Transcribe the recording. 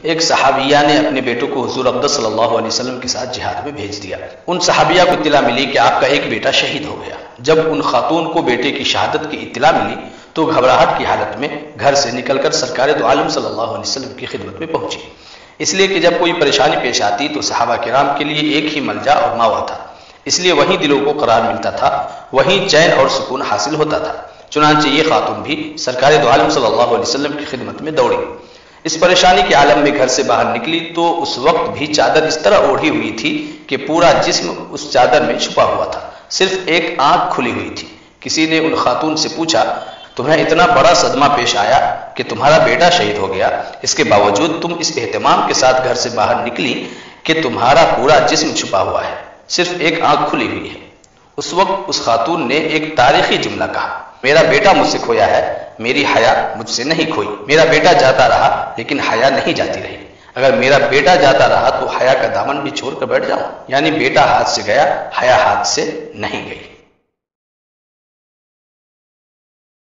ایک صحابیہ نے اپنے بیٹوں کو حضور اقدس صلی اللہ علیہ وسلم کے ساتھ جہاد میں بھیج دیا۔ ان صحابیہ کو اطلاع ملی کہ آپ کا ایک بیٹا شہید ہو گیا۔ جب ان خاتون کو بیٹے کی شہادت کی اطلاع ملی تو گھبراہٹ کی حالت میں گھر سے نکل کر سرکار دو عالم صلی اللہ علیہ وسلم کی خدمت میں پہنچی، اس لیے کہ جب کوئی پریشانی پیش آتی تو صحابہ کرام کے لیے ایک ہی ملجا اور ماوا تھا، اس لیے وہیں دلوں کو قرار ملتا تھا، وہیں چین اور سکون حاصل ہوتا تھا۔ چنانچہ یہ خاتون بھی سرکار دو عالم صلی اللہ علیہ وسلم کی خدمت میں دوڑی۔ اس پریشانی کے عالم میں گھر سے باہر نکلی تو اس وقت بھی چادر اس طرح اوڑھی ہوئی تھی کہ پورا جسم اس چادر میں چھپا ہوا تھا، صرف ایک آنکھ کھلی ہوئی تھی۔ کسی نے ان خاتون سے پوچھا، تمہیں اتنا بڑا صدمہ پیش آیا کہ تمہارا بیٹا شہید ہو گیا، اس کے باوجود تم اس اہتمام کے ساتھ گھر سے باہر نکلی کہ تمہارا پورا جسم چھپا ہوا ہے، صرف ایک آنکھ کھلی ہوئی ہے۔ اس وقت اس خاتون نے ایک تاریخی جملہ کہا، میرا بیٹا مجھ سے کھویا ہے، میری حیا مجھ سے نہیں کھوئی۔ میرا بیٹا جاتا رہا لیکن حیا نہیں جاتی رہی، اگر میرا بیٹا جاتا رہا تو حیا کا دامن بھی چھوڑ کر بیٹھ جاؤں، یعنی بیٹا ہاتھ سے گیا، حیا ہاتھ سے نہیں گئی۔